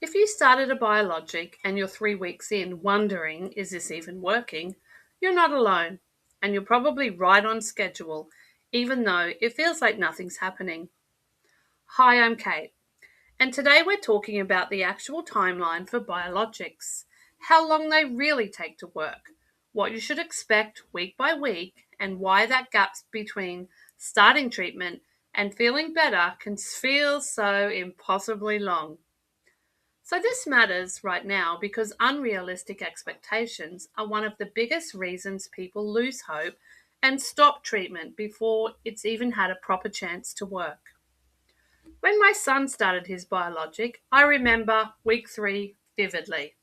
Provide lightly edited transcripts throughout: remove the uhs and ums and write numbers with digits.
If you started a biologic and you're 3 weeks in wondering, is this even working? You're not alone, and you're probably right on schedule, even though it feels like nothing's happening. Hi, I'm Kate, and today we're talking about the actual timeline for biologics, how long they really take to work, what you should expect week by week, and why that gap between starting treatment and feeling better can feel so impossibly long. So, this matters right now because unrealistic expectations are one of the biggest reasons people lose hope and stop treatment before it's even had a proper chance to work. When my son started his biologic, I remember week 3 vividly.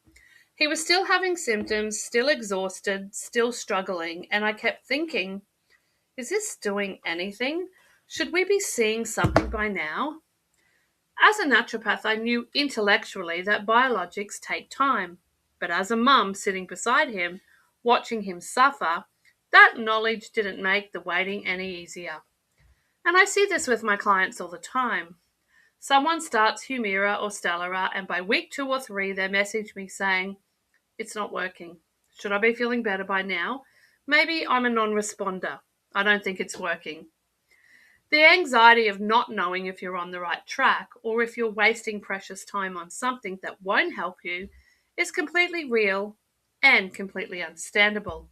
He was still having symptoms, still exhausted, still struggling, and I kept thinking, is this doing anything? Should we be seeing something by now? As a naturopath, I knew intellectually that biologics take time, but as a mum sitting beside him, watching him suffer, that knowledge didn't make the waiting any easier. And I see this with my clients all the time. Someone starts Humira or Stelara, and by week 2 or 3, they message me saying, it's not working. Should I be feeling better by now? Maybe I'm a non responder. I don't think it's working. The anxiety of not knowing if you're on the right track or if you're wasting precious time on something that won't help you is completely real and completely understandable.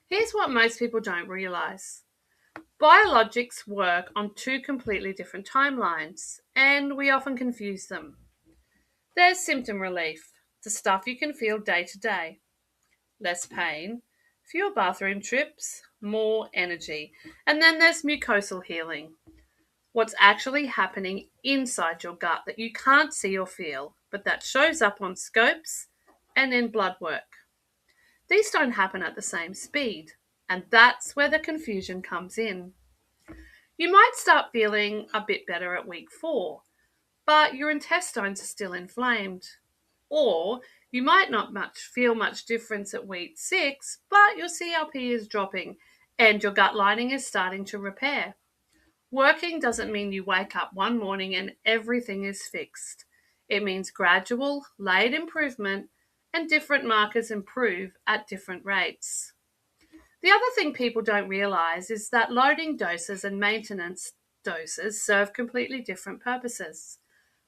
Here's what most people don't realize. Biologics work on two completely different timelines, and we often confuse them. There's symptom relief, the stuff you can feel day to day. Less pain, fewer bathroom trips, more energy. And then there's mucosal healing, what's actually happening inside your gut that you can't see or feel, but that shows up on scopes and in blood work. These don't happen at the same speed, and that's where the confusion comes in. You might start feeling a bit better at week 4, but your intestines are still inflamed. Or you might not feel much difference at week 6, but your CRP is dropping and your gut lining is starting to repair. Working doesn't mean you wake up one morning and everything is fixed. It means gradual, layered improvement, and different markers improve at different rates. The other thing people don't realize is that loading doses and maintenance doses serve completely different purposes.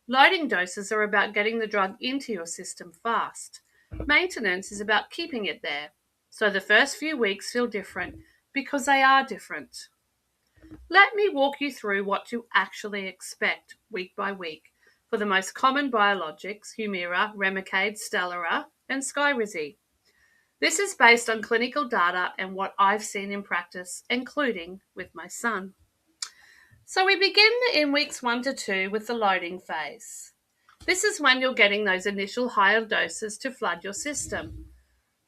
Loading doses are about getting the drug into your system fast. Maintenance is about keeping it there. So the first few weeks feel different because they are different. Let me walk you through what to actually expect week by week for the most common biologics, Humira, Remicade, Stelara, and Skyrizi. This is based on clinical data and what I've seen in practice, including with my son. So we begin in weeks 1 to 2 with the loading phase. This is when you're getting those initial higher doses to flood your system.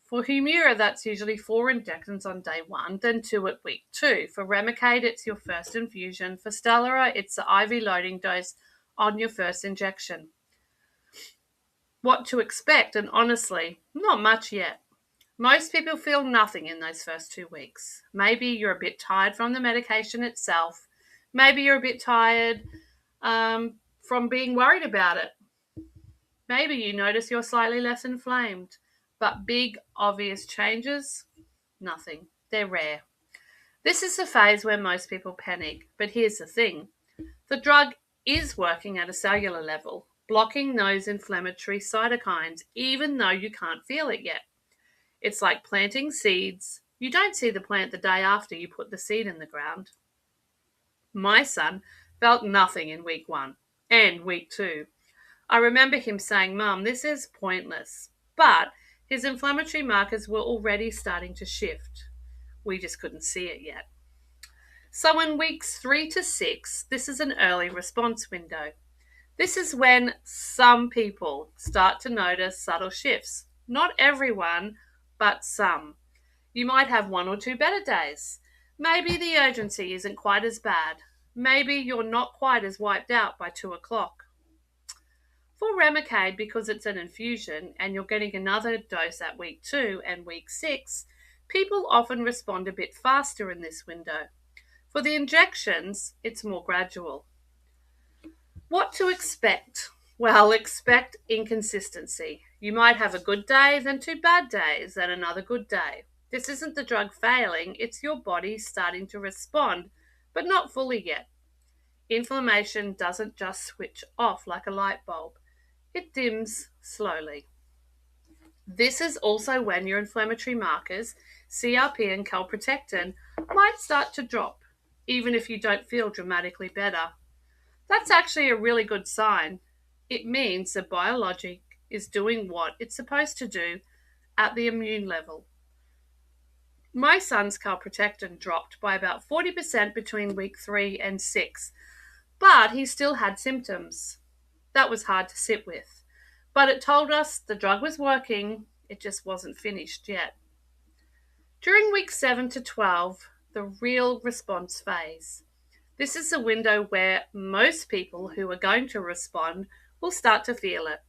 For Humira, that's usually 4 injections on day 1, then 2 at week 2. For Remicade, it's your first infusion. For Stelara, it's the IV loading dose on your first injection. What to expect, and honestly, not much yet. Most people feel nothing in those first 2 weeks. Maybe you're a bit tired from the medication itself. Maybe you're a bit tired from being worried about it. Maybe you notice you're slightly less inflamed. But big, obvious changes? Nothing. They're rare. This is the phase where most people panic. But here's the thing. The drug is working at a cellular level, blocking those inflammatory cytokines, even though you can't feel it yet. It's like planting seeds. You don't see the plant the day after you put the seed in the ground. My son felt nothing in week 1 and week 2. I remember him saying, Mum, this is pointless. But his inflammatory markers were already starting to shift. We just couldn't see it yet. So in weeks 3 to 6, this is an early response window. This is when some people start to notice subtle shifts. Not everyone, but some. You might have 1 or 2 better days. Maybe the urgency isn't quite as bad. Maybe you're not quite as wiped out by 2 o'clock. For Remicade, because it's an infusion and you're getting another dose at week 2 and week 6, people often respond a bit faster in this window. For the injections, it's more gradual. What to expect? Well, expect inconsistency. You might have a good day, then two bad days, then another good day. This isn't the drug failing, it's your body starting to respond, but not fully yet. Inflammation doesn't just switch off like a light bulb, it dims slowly. This is also when your inflammatory markers, CRP and calprotectin, might start to drop, even if you don't feel dramatically better. That's actually a really good sign. It means the biologic is doing what it's supposed to do at the immune level. My son's calprotectin dropped by about 40% between week 3 and 6, but he still had symptoms. That was hard to sit with. But it told us the drug was working, it just wasn't finished yet. During week 7 to 12, the real response phase. This is the window where most people who are going to respond will start to feel it.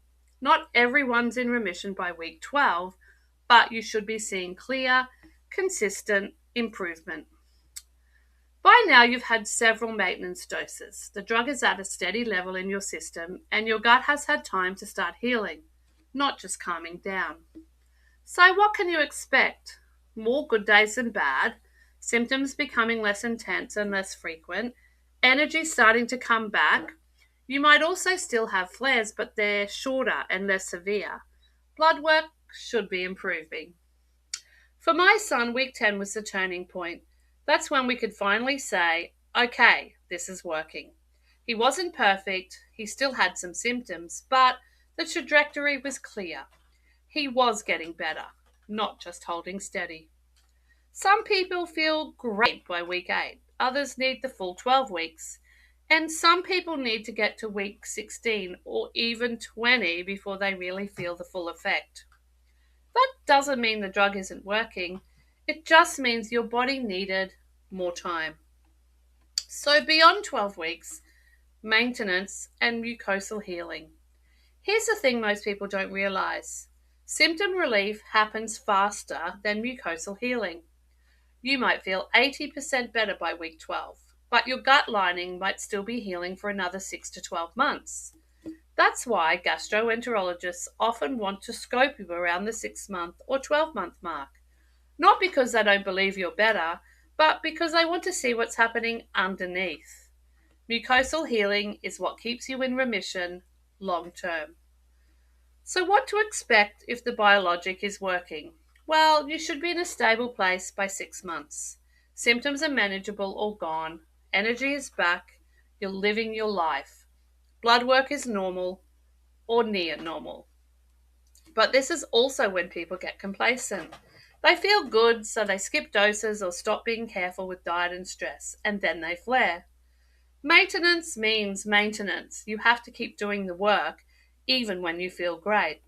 Not everyone's in remission by week 12, but you should be seeing clear, consistent improvement. By now, you've had several maintenance doses. The drug is at a steady level in your system, and your gut has had time to start healing, not just calming down. So, what can you expect? More good days than bad, symptoms becoming less intense and less frequent, energy starting to come back. You might also still have flares, but they're shorter and less severe. Blood work should be improving. For my son, week 10 was the turning point. That's when we could finally say, okay, this is working. He wasn't perfect, he still had some symptoms, but the trajectory was clear. He was getting better, not just holding steady. Some people feel great by week 8, others need the full 12 weeks, and some people need to get to week 16 or even 20 before they really feel the full effect. That doesn't mean the drug isn't working, it just means your body needed more time. So, beyond 12 weeks, maintenance and mucosal healing. Here's the thing most people don't realize: symptom relief happens faster than mucosal healing. You might feel 80% better by week 12, but your gut lining might still be healing for another 6 to 12 months. That's why gastroenterologists often want to scope you around the 6-month or 12-month mark. Not because they don't believe you're better, but because they want to see what's happening underneath. Mucosal healing is what keeps you in remission long term. So, what to expect if the biologic is working? Well, you should be in a stable place by 6 months. Symptoms are manageable or gone. Energy is back. You're living your life. Blood work is normal or near normal. But this is also when people get complacent. They feel good, so they skip doses or stop being careful with diet and stress, and then they flare. Maintenance means maintenance. You have to keep doing the work, even when you feel great.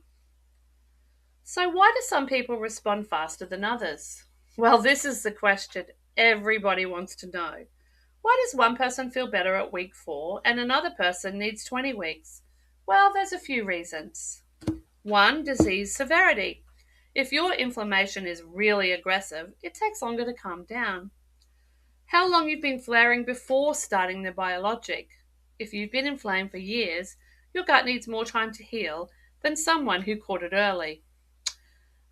So, why do some people respond faster than others? Well, this is the question everybody wants to know. Why does one person feel better at week 4 and another person needs 20 weeks? Well, there's a few reasons. 1, disease severity. If your inflammation is really aggressive, it takes longer to calm down. How long you've been flaring before starting the biologic. If you've been inflamed for years, your gut needs more time to heal than someone who caught it early.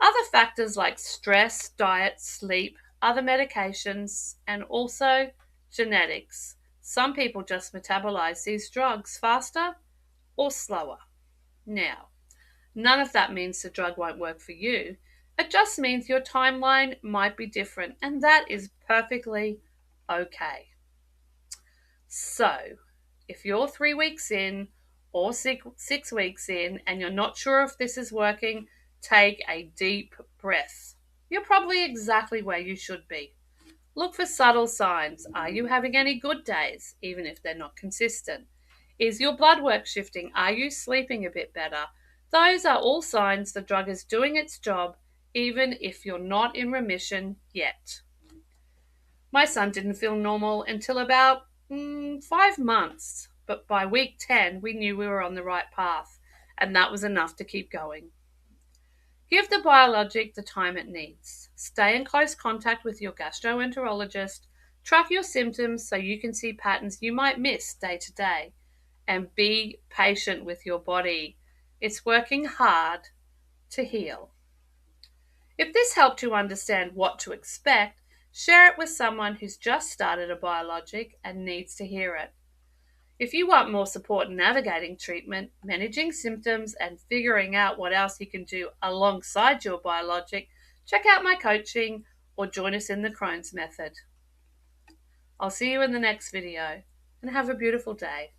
Other factors like stress, diet, sleep, other medications, and also genetics. Some people just metabolize these drugs faster or slower. Now, none of that means the drug won't work for you. It just means your timeline might be different, and that is perfectly okay. So, if you're 3 weeks in or 6 weeks in and you're not sure if this is working, take a deep breath. You're probably exactly where you should be. Look for subtle signs. Are you having any good days, even if they're not consistent? Is your blood work shifting? Are you sleeping a bit better? Those are all signs the drug is doing its job, even if you're not in remission yet. My son didn't feel normal until about 5 months, but by week 10, we knew we were on the right path, and that was enough to keep going. Give the biologic the time it needs. Stay in close contact with your gastroenterologist. Track your symptoms so you can see patterns you might miss day to day. and be patient with your body. It's working hard to heal. If this helped you understand what to expect, share it with someone who's just started a biologic and needs to hear it. If you want more support in navigating treatment, managing symptoms, and figuring out what else you can do alongside your biologic, check out my coaching or join us in the Crohn's method. I'll see you in the next video and have a beautiful day.